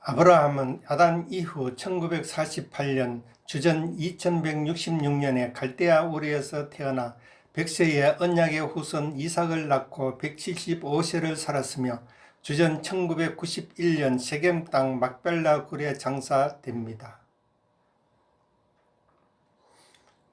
아브라함은 아담 이후 1948년 주전 2166년에 갈대아 우르에서 태어나 백세의 언약의 후손 이삭을 낳고 175세를 살았으며 주전 1991년 세겜 땅 막벨라 굴에 장사됩니다.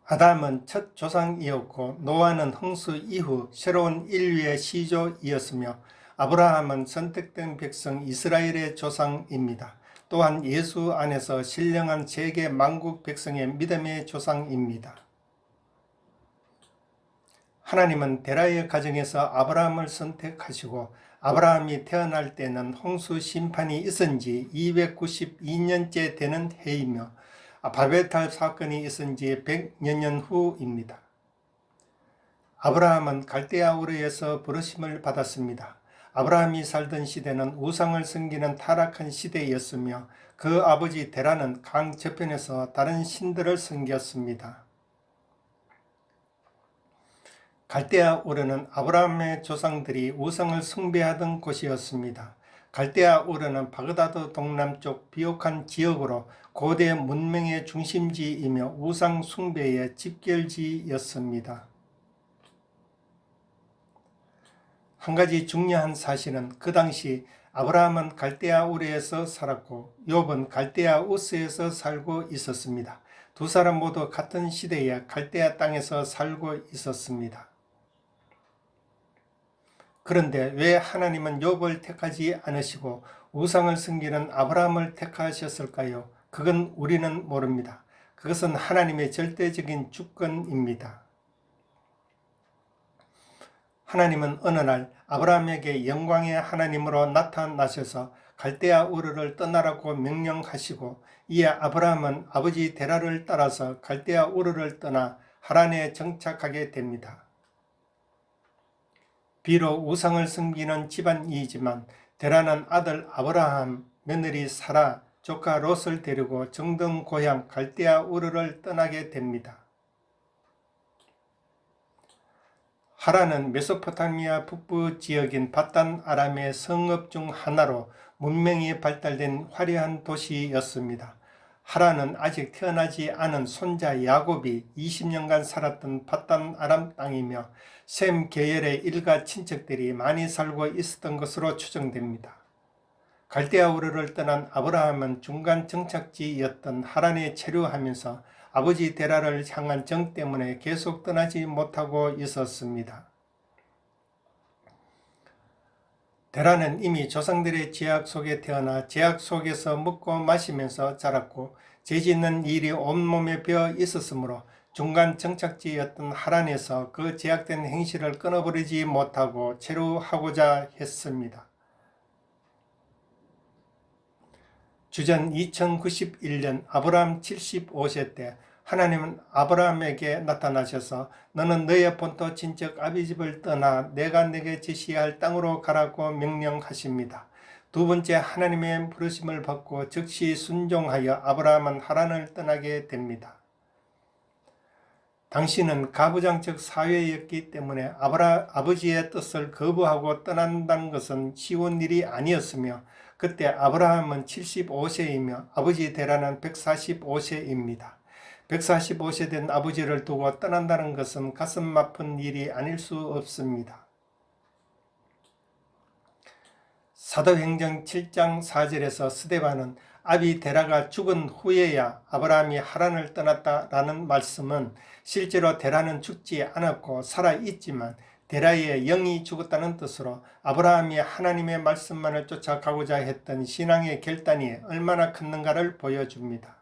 아담은 첫 조상이었고 노아는 홍수 이후 새로운 인류의 시조이었으며 아브라함은 선택된 백성 이스라엘의 조상입니다. 또한 예수 안에서 신령한 세계 만국 백성의 믿음의 조상입니다. 하나님은 데라의 가정에서 아브라함을 선택하시고 아브라함이 태어날 때는 홍수 심판이 있은 지 292년째 되는 해이며 바벨탑 사건이 있은 지 100여 년 후입니다. 아브라함은 갈대아 우르에서 부르심을 받았습니다. 아브라함이 살던 시대는 우상을 섬기는 타락한 시대였으며 그 아버지 데라는 강 저편에서 다른 신들을 섬겼습니다. 갈대아 우르는 아브라함의 조상들이 우상을 숭배하던 곳이었습니다. 갈대아 우르는 바그다드 동남쪽 비옥한 지역으로 고대 문명의 중심지이며 우상 숭배의 집결지였습니다. 한 가지 중요한 사실은 그 당시 아브라함은 갈대아 우르에서 살았고 욥은 갈대아 우스에서 살고 있었습니다. 두 사람 모두 같은 시대에 갈대아 땅에서 살고 있었습니다. 그런데 왜 하나님은 욥을 택하지 않으시고 우상을 섬기는 아브라함을 택하셨을까요? 그건 우리는 모릅니다. 그것은 하나님의 절대적인 주권입니다. 하나님은 어느 날 아브라함에게 영광의 하나님으로 나타나셔서 갈대아 우르를 떠나라고 명령하시고 이에 아브라함은 아버지 데라를 따라서 갈대아 우르를 떠나 하란에 정착하게 됩니다. 비록 우상을 섬기는 집안이지만 데라는 아들 아브라함, 며느리 사라, 조카 롯을 데리고 정든 고향 갈대아 우르를 떠나게 됩니다. 하란은 메소포타미아 북부 지역인 바단 아람의 성읍 중 하나로 문명이 발달된 화려한 도시였습니다. 하란은 아직 태어나지 않은 손자 야곱이 20년간 살았던 바단 아람 땅이며 셈 계열의 일가 친척들이 많이 살고 있었던 것으로 추정됩니다. 갈대아 우르를 떠난 아브라함은 중간 정착지였던 하란에 체류하면서 아버지 데라를 향한 정 때문에 계속 떠나지 못하고 있었습니다. 데라는 이미 조상들의 제약 속에 태어나 제약 속에서 먹고 마시면서 자랐고 죄짓는 일이 온몸에 배어 있었으므로 중간 정착지였던 하란에서 그 제약된 행실을 끊어버리지 못하고 체류하고자 했습니다. 주전 2091년 아브라함 75세 때 하나님은 아브라함에게 나타나셔서 너는 너의 본토 친척 아비집을 떠나 내가 네게 지시할 땅으로 가라고 명령하십니다. 두 번째 하나님의 부르심을 받고 즉시 순종하여 아브라함은 하란을 떠나게 됩니다. 당시는 가부장적 사회였기 때문에 아버지의 뜻을 거부하고 떠난다는 것은 쉬운 일이 아니었으며 그때 아브라함은 75세이며 아버지 데라는 145세입니다. 145세 된 아버지를 두고 떠난다는 것은 가슴 아픈 일이 아닐 수 없습니다. 사도행전 7장 4절에서 스데반은 아비 데라가 죽은 후에야 아브라함이 하란을 떠났다라는 말씀은 실제로 데라는 죽지 않았고 살아있지만 데라의 영이 죽었다는 뜻으로 아브라함이 하나님의 말씀만을 쫓아가고자 했던 신앙의 결단이 얼마나 컸는가를 보여줍니다.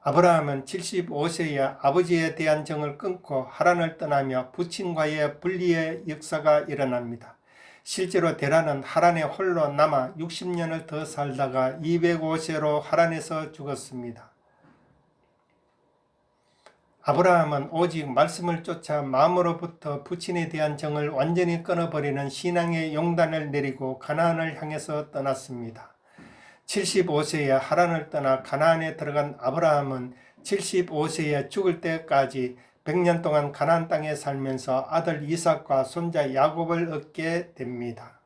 아브라함은 75세에 아버지에 대한 정을 끊고 하란을 떠나며 부친과의 분리의 역사가 일어납니다. 실제로 데라는 하란에 홀로 남아 60년을 더 살다가 205세로 하란에서 죽었습니다. 아브라함은 오직 말씀을 쫓아 마음으로부터 부친에 대한 정을 완전히 끊어버리는 신앙의 용단을 내리고 가나안을 향해서 떠났습니다. 75세에 하란을 떠나 가나안에 들어간 아브라함은 75세에 죽을 때까지 100년 동안 가나안 땅에 살면서 아들 이삭과 손자 야곱을 얻게 됩니다.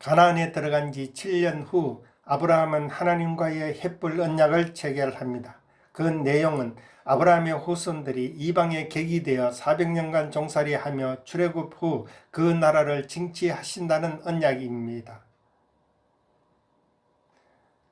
가나안에 들어간 지 7년 후 아브라함은 하나님과의 헷불 언약을 체결합니다. 그 내용은 아브라함의 후손들이 이방에 객이 되어 400년간 종살이하며 출애굽 후 그 나라를 징치하신다는 언약입니다.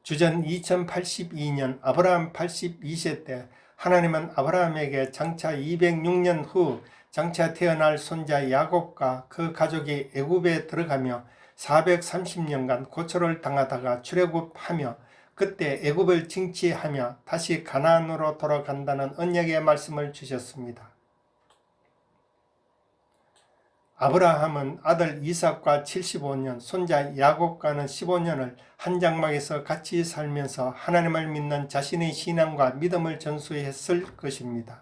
주전 2082년 아브라함 82세 때 하나님은 아브라함에게 장차 206년 후 장차 태어날 손자 야곱과 그 가족이 애굽에 들어가며 430년간 고초를 당하다가 출애굽하며 그때 애굽을 징치하며 다시 가나안으로 돌아간다는 언약의 말씀을 주셨습니다. 아브라함은 아들 이삭과 75년, 손자 야곱과는 15년을 한 장막에서 같이 살면서 하나님을 믿는 자신의 신앙과 믿음을 전수했을 것입니다.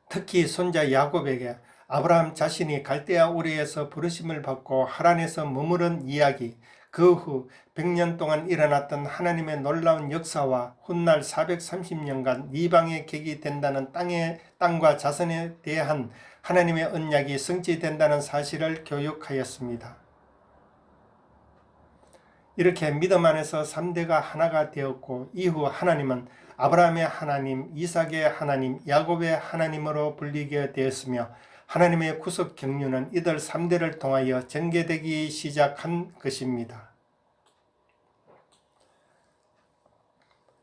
특히 손자 야곱에게 아브라함 자신이 갈대아 우르에서 부르심을 받고 하란에서 머무른 이야기, 그 후 100년 동안 일어났던 하나님의 놀라운 역사와 훗날 430년간 이방의 객이 된다는 땅과 자손에 대한 하나님의 언약이 성취된다는 사실을 교육하였습니다. 이렇게 믿음 안에서 3대가 하나가 되었고 이후 하나님은 아브라함의 하나님, 이삭의 하나님, 야곱의 하나님으로 불리게 되었으며 하나님의 구속 경륜은 이들 3대를 통하여 전개되기 시작한 것입니다.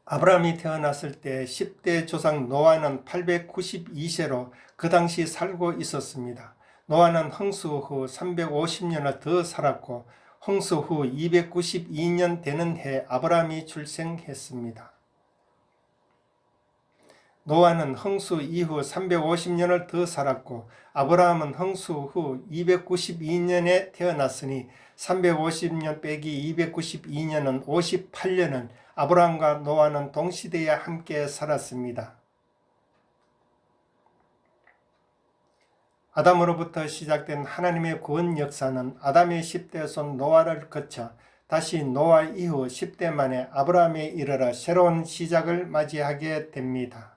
아브라함이 태어났을 때 10대 조상 노아는 892세로 그 당시 살고 있었습니다. 노아는 홍수 후 350년을 더 살았고 홍수 후 292년 되는 해 아브라함이 출생했습니다. 노아는 홍수 이후 350년을 더 살았고 아브라함은 홍수 후 292년에 태어났으니 350년 빼기 292년은 58년을 아브라함과 노아는 동시대에 함께 살았습니다. 아담으로부터 시작된 하나님의 구원 역사는 아담의 10대 손 노아를 거쳐 다시 노아 이후 10대 만에 아브라함에 이르러 새로운 시작을 맞이하게 됩니다.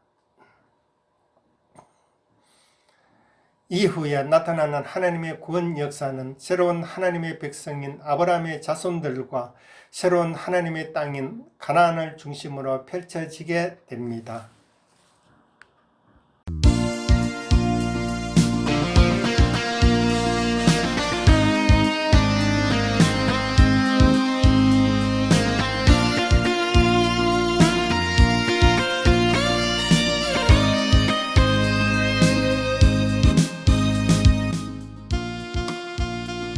이후에 나타나는 하나님의 구원 역사는 새로운 하나님의 백성인 아브라함의 자손들과 새로운 하나님의 땅인 가나안을 중심으로 펼쳐지게 됩니다.